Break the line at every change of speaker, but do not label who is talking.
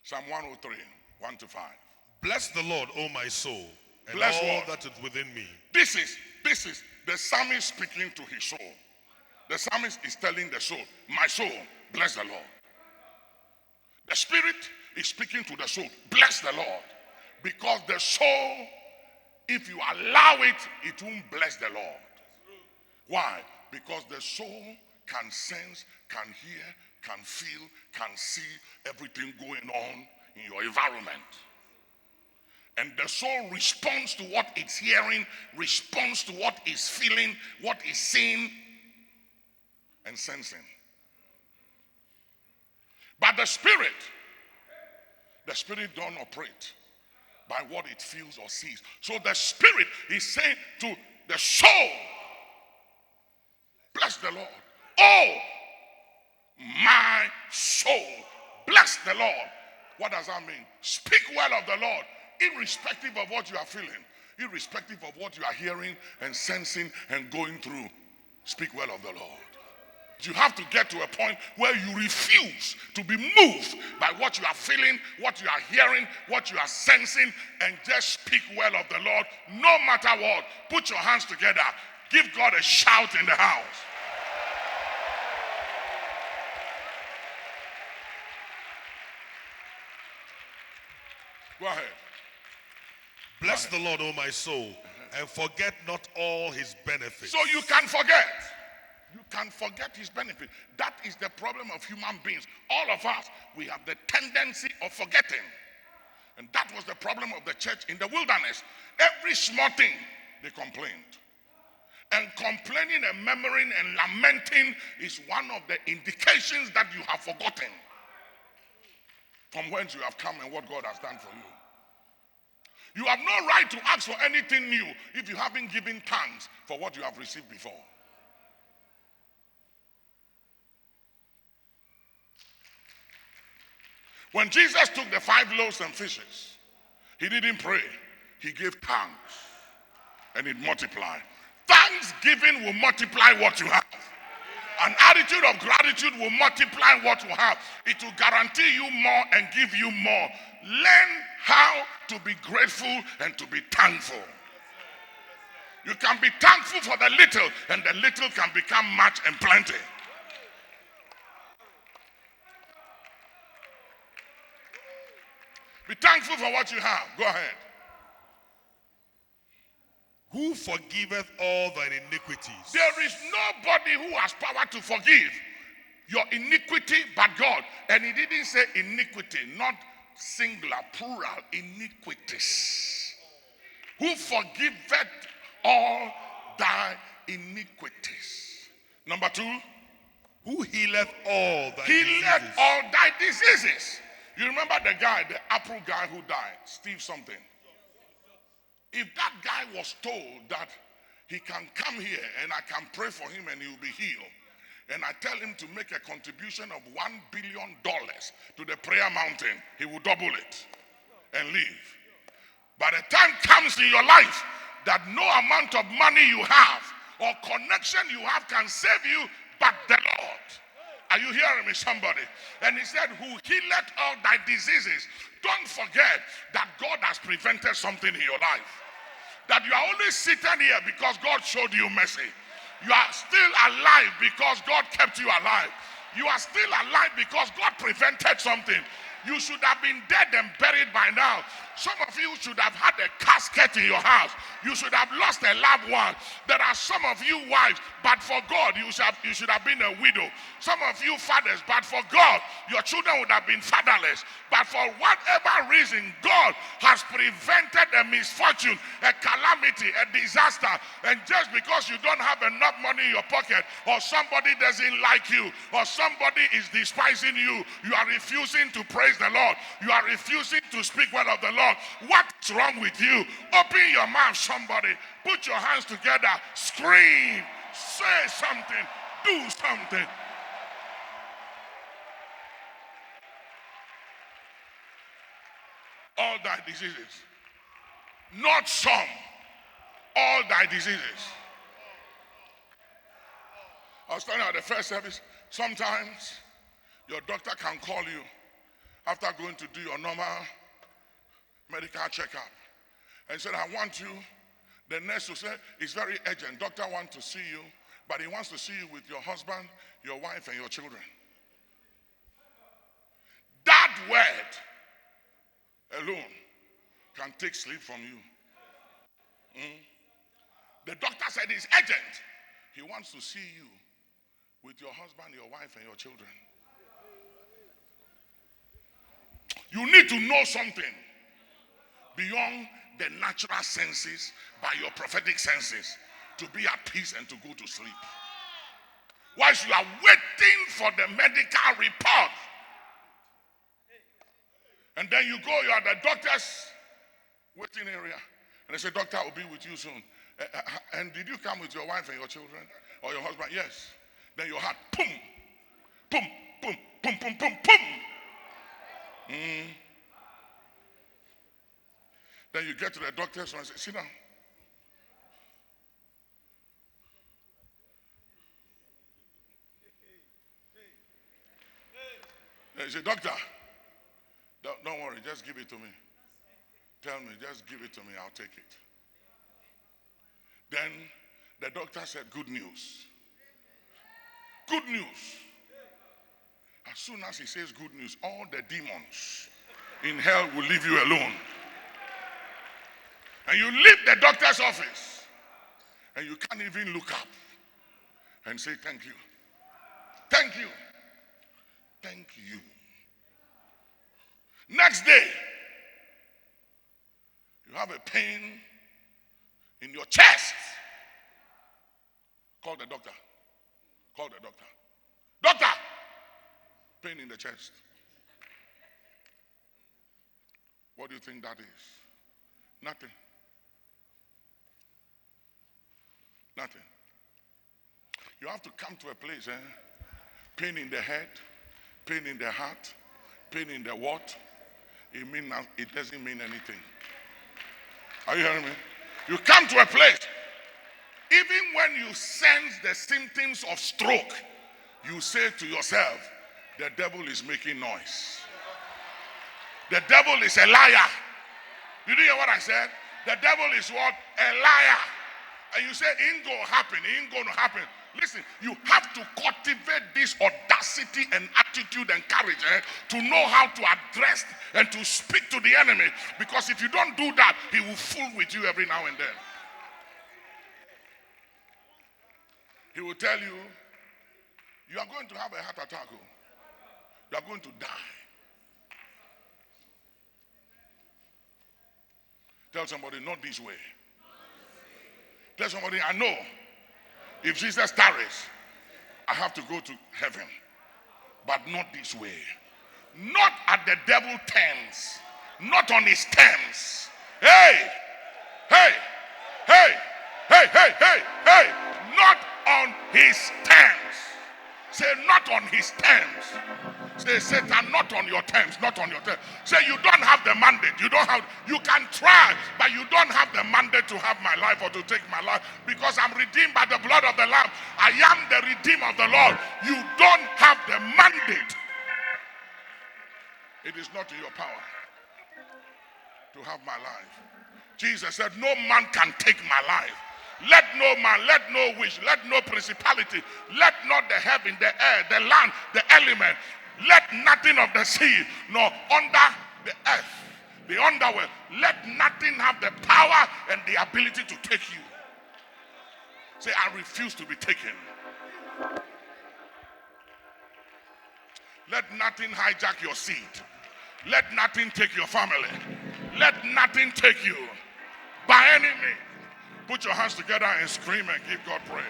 Psalm 103, 1 to 5.
Bless the Lord, O my soul, and
Bless
all
what?
that is within me.
This is the psalmist speaking to his soul. The psalmist is telling the soul, my soul, bless the Lord. The spirit is speaking to the soul, bless the Lord. Because the soul, if you allow it, it won't bless the Lord. Why? Because the soul can sense, can hear, can feel, can see everything going on in your environment. And the soul responds to what it's hearing, responds to what it's feeling, what it's seeing and sensing. But the spirit don't operate by what it feels or sees. So the spirit is saying to the soul, bless the Lord. Oh, my soul, bless the Lord. What does that mean? Speak well of the Lord, irrespective of what you are feeling, irrespective of what you are hearing and sensing and going through. Speak well of the Lord. You have to get to a point where you refuse to be moved by what you are feeling, what you are hearing, what you are sensing, and just speak well of the Lord no matter what. Put your hands together. Give God a shout in the house. Go ahead.
Bless the Lord, O my soul, and forget not all his benefits.
So you can forget. You can forget his benefit. That is the problem of human beings. All of us, we have the tendency of forgetting. And that was the problem of the church in the wilderness. Every small thing, they complained. And complaining and murmuring and lamenting is one of the indications that you have forgotten from whence you have come and what God has done for you. You have no right to ask for anything new if you haven't given thanks for what you have received before. When Jesus took the 5 loaves and fishes, he didn't pray. He gave thanks and it multiplied. Thanksgiving will multiply what you have. An attitude of gratitude will multiply what you have. It will guarantee you more and give you more. Learn how to be grateful and to be thankful. You can be thankful for the little, and the little can become much and plenty. Be thankful for what you have. Go ahead.
Who forgiveth all thine iniquities?
There is nobody who has power to forgive your iniquity but God. And he didn't say iniquity, not singular, plural, iniquities. Who forgiveth all thy iniquities. Number 2.
Who healeth all thy
Healeth
diseases?
all thy diseases. You remember the guy, the Apple guy who died, Steve something. If that guy was told that he can come here and I can pray for him and he will be healed, and I tell him to make a contribution of $1 billion to the prayer mountain, he will double it and leave. But the time comes in your life that no amount of money you have or connection you have can save you but the Lord. Are you hearing me, somebody? And he said, who healeth all thy diseases. Don't forget that God has prevented something in your life. That you are only sitting here because God showed you mercy. You are still alive because God kept you alive. You are still alive because God prevented something. You should have been dead and buried by now. Some of you should have had a casket in your house. You should have lost a loved one. There are some of you wives, but for God, you should have been a widow. Some of you fathers, but for God, your children would have been fatherless. But for whatever reason, God has prevented a misfortune, a calamity, a disaster. And just because you don't have enough money in your pocket, or somebody doesn't like you, or somebody is despising you, you are refusing to praise the Lord. You are refusing to speak well of the Lord. What's wrong with you? Open your mouth, somebody. Put your hands together. Scream. Say something. Do something. All thy diseases. Not some. All thy diseases. I was telling you at the first service, sometimes your doctor can call you after going to do your normal medical checkup. And said, I want you, the nurse will say, it's very urgent. Doctor wants to see you, but he wants to see you with your husband, your wife, and your children. That word alone can take sleep from you. The doctor said it's urgent. He wants to see you with your husband, your wife, and your children. You need to know something beyond the natural senses by your prophetic senses to be at peace and to go to sleep. Whilst you are waiting for the medical report, and then you go, you are the doctor's waiting area, and they say, doctor, I will be with you soon. And did you come with your wife and your children or your husband? Yes. Then your heart, boom, boom, boom, boom, boom, boom, boom. Then you get to the doctor's and say, sit down. Then you say, doctor, don't worry, just give it to me. Tell me, just give it to me, I'll take it. Then the doctor said, good news. Good news. As soon as he says good news, all the demons in hell will leave you alone. And you leave the doctor's office and you can't even look up and say thank you. Thank you. Thank you. Next day, you have a pain in your chest. Call the doctor. Call the doctor. Doctor! Pain in the chest. What do you think that is? Nothing. Nothing. You have to come to a place, pain in the head, pain in the heart, pain in the what? It doesn't mean anything. Are you hearing me? You come to a place, even when you sense the symptoms of stroke, you say to yourself, the devil is making noise. The devil is a liar. You didn't hear what I said? The devil is what? A liar. And you say, it ain't gonna happen, it ain't gonna happen. Listen, you have to cultivate this audacity and attitude and courage to know how to address and to speak to the enemy. Because if you don't do that, he will fool with you every now and then. He will tell you, you are going to have a heart attack. You are going to die. Tell somebody, not this way. Tell somebody, I know if Jesus tarries, I have to go to heaven. But not this way. Not at the devil's terms. Not on his terms. Hey! Hey! Hey! Hey! Hey! Hey! Hey! Not on his terms. Say, not on his terms. Say, Satan, not on your terms, not on your terms. Say, you don't have the mandate. You can try, but you don't have the mandate to have my life or to take my life, because I'm redeemed by the blood of the Lamb. I am the redeemer of the Lord. You don't have the mandate. It is not in your power to have my life. Jesus said, no man can take my life. Let no man, let no wish, let no principality, let not the heaven, the air, the land, the element, let nothing of the sea, nor under the earth, the underworld, let nothing have the power and the ability to take you. Say, I refuse to be taken. Let nothing hijack your seed. Let nothing take your family. Let nothing take you by any means. Put your hands together and scream and give God praise.